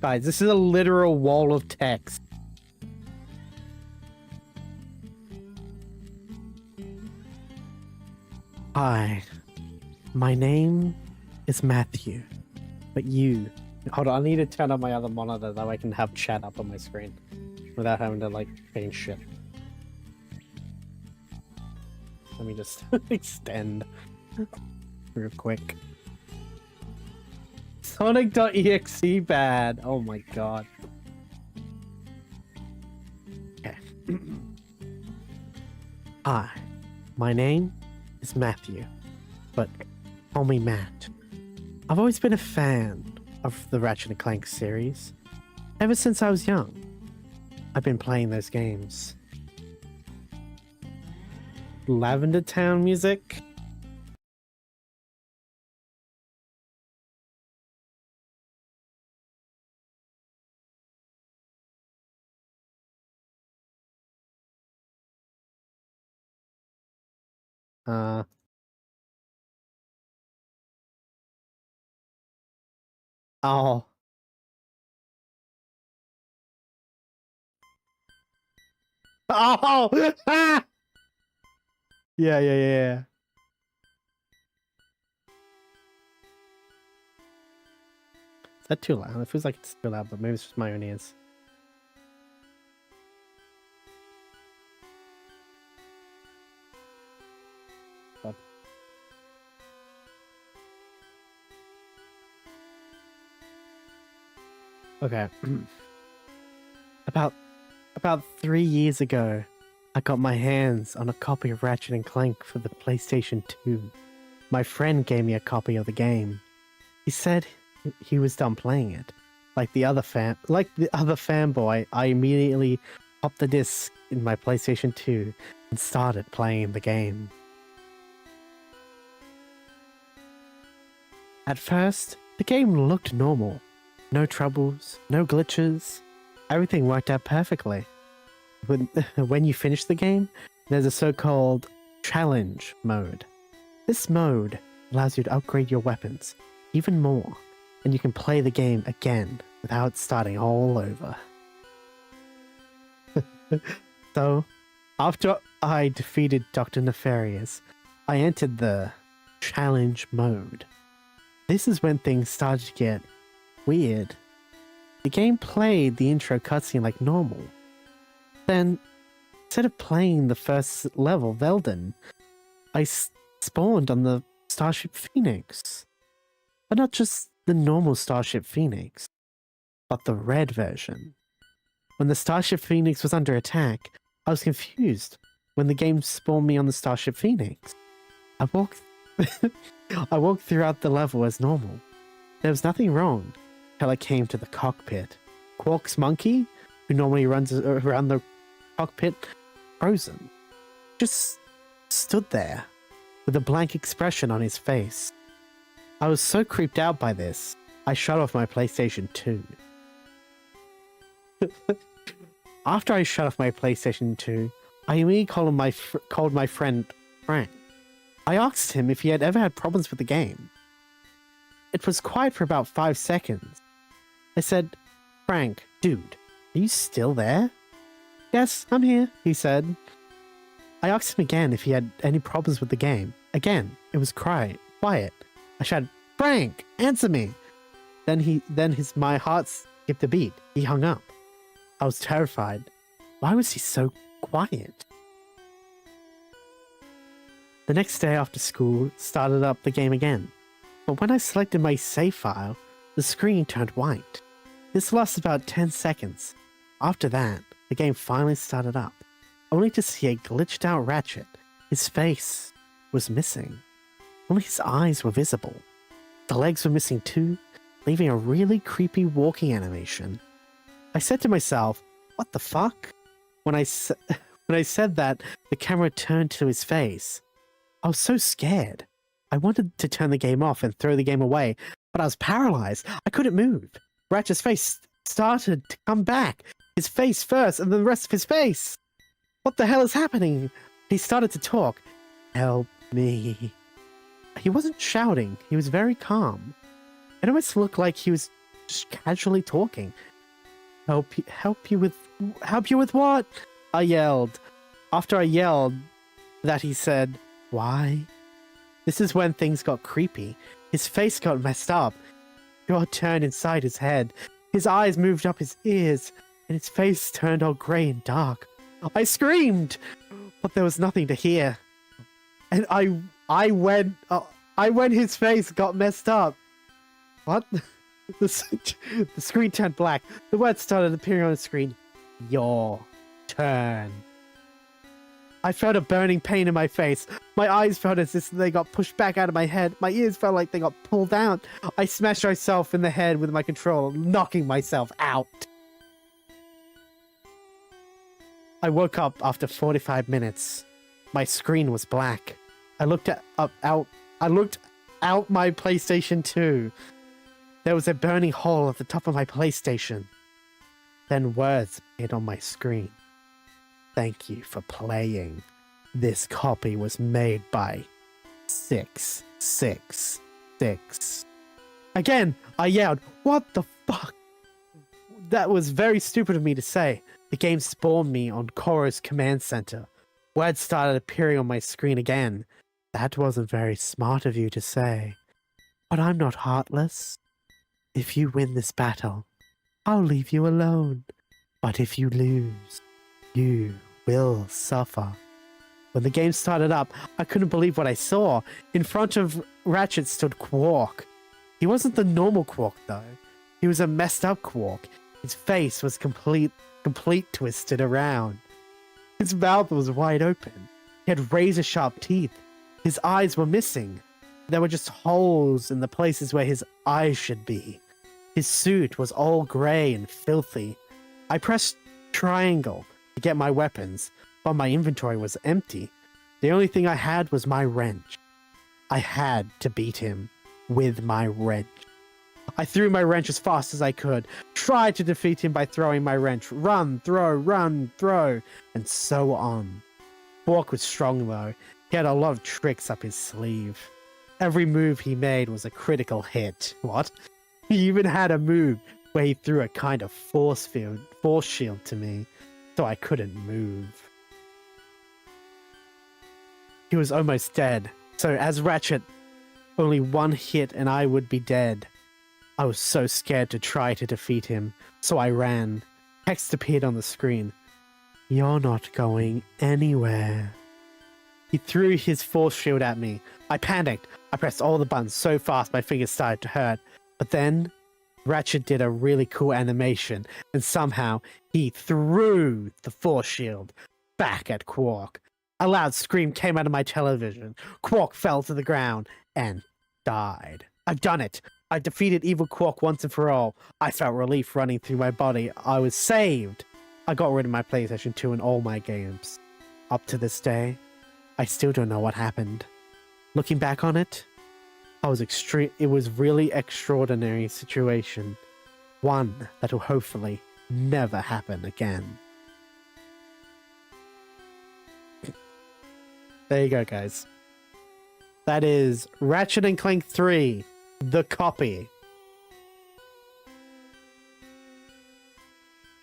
Guys, this is a literal wall of text. Hi, my name is Matthew, but you... Hold on, I need to turn on my other monitor so I can have chat up on my screen without having to, like, change shit. Let me just extend real quick. Sonic.exe bad. Oh my god. Okay. Hi, my name is Matthew, but call me Matt. I've always been a fan of the Ratchet and Clank series. Ever since I was young, I've been playing those games. Lavender Town music? Oh. Oh. Ah! Yeah. Is that too loud? It feels like it's too loud, but maybe it's just my own ears. But... Okay. About 3 years ago, I got my hands on a copy of Ratchet and Clank for the PlayStation 2. My friend gave me a copy of the game. He said he was done playing it. Like the other fanboy, I immediately popped the disc in my PlayStation 2 and started playing the game. At first, the game looked normal. No troubles, no glitches. Everything worked out perfectly. When you finish the game, there's a so-called challenge mode. This mode allows you to upgrade your weapons even more, and you can play the game again without starting all over. So, after I defeated Dr. Nefarious, I entered the challenge mode. This is when things started to get weird. The game played the intro cutscene like normal. Then, instead of playing the first level, Velden, I spawned on the Starship Phoenix. But not just the normal Starship Phoenix, but the red version. When the Starship Phoenix was under attack, I was confused when the game spawned me on the Starship Phoenix. I walked throughout the level as normal. There was nothing wrong until I came to the cockpit. Quark's monkey, who normally runs around the cockpit, frozen, just stood there with a blank expression on his face. I was so creeped out by this, I shut off my PlayStation 2. After I shut off my PlayStation 2, I immediately called my friend Frank. I asked him if he had ever had problems with the game. It was quiet for about 5 seconds. I said, "Frank, dude, are you still there?" "Yes, I'm here," he said. I asked him again if he had any problems with the game. Again, it was quiet. I shouted, "Frank, answer me!" Then my heart skipped a beat. He hung up. I was terrified. Why was he so quiet? The next day after school, started up the game again. But when I selected my save file, the screen turned white. This lasted about 10 seconds. After that, the game finally started up, only to see a glitched out Ratchet. His face was missing. Only his eyes were visible. The legs were missing too, leaving a really creepy walking animation. I said to myself, what the fuck? When I said that, the camera turned to his face. I was so scared. I wanted to turn the game off and throw the game away, but I was paralyzed. I couldn't move. Ratchet's face started to come back. His face first, and then the rest of his face. What the hell is happening? He started to talk. Help me. He wasn't shouting. He was very calm. It almost looked like he was just casually talking. Help you with what? I yelled. After I yelled that, he said, "Why?" This is when things got creepy. His face got messed up. Jaw turned inside his head. His eyes moved up his ears, and his face turned all grey and dark. I screamed, but there was nothing to hear. And I went his face got messed up. What? The screen turned black. The words started appearing on the screen. Your turn. I felt a burning pain in my face. My eyes felt as if they got pushed back out of my head. My ears felt like they got pulled down. I smashed myself in the head with my controller, knocking myself out. I woke up after 45 minutes. My screen was black. I looked out my PlayStation 2. There was a burning hole at the top of my PlayStation. Then words appeared on my screen. Thank you for playing. This copy was made by 666. Again, I yelled, "What the fuck?" That was very stupid of me to say. The game spawned me on Koro's command center. Words started appearing on my screen again. That wasn't very smart of you to say. But I'm not heartless. If you win this battle, I'll leave you alone. But if you lose, you will suffer. When the game started up, I couldn't believe what I saw. In front of Ratchet stood Quark. He wasn't the normal Quark, though. He was a messed up Quark. His face was complete twisted around. His mouth was wide open. He had razor-sharp teeth. His eyes were missing. There were just holes in the places where his eyes should be. His suit was all grey and filthy. I pressed triangle to get my weapons, but my inventory was empty. The only thing I had was my wrench. I had to beat him with my wrench. I threw my wrench as fast as I could, tried to defeat him by throwing my wrench, run, throw, and so on. Quark was strong though. He had a lot of tricks up his sleeve. Every move he made was a critical hit. What? He even had a move where he threw a kind of force shield to me, so I couldn't move. He was almost dead, so as Ratchet, only one hit and I would be dead. I was so scared to try to defeat him, so I ran. Text appeared on the screen. You're not going anywhere. He threw his force shield at me. I panicked. I pressed all the buttons so fast my fingers started to hurt. But then, Ratchet did a really cool animation, and somehow he threw the force shield back at Quark. A loud scream came out of my television. Quark fell to the ground and died. I've done it. I defeated evil Quark once and for all. I felt relief running through my body. I was saved. I got rid of my PlayStation 2 and all my games. Up to this day, I still don't know what happened. Looking back on it, it was really extraordinary situation. One that will hopefully never happen again. There you go, guys. That is Ratchet and Clank 3, The Copy.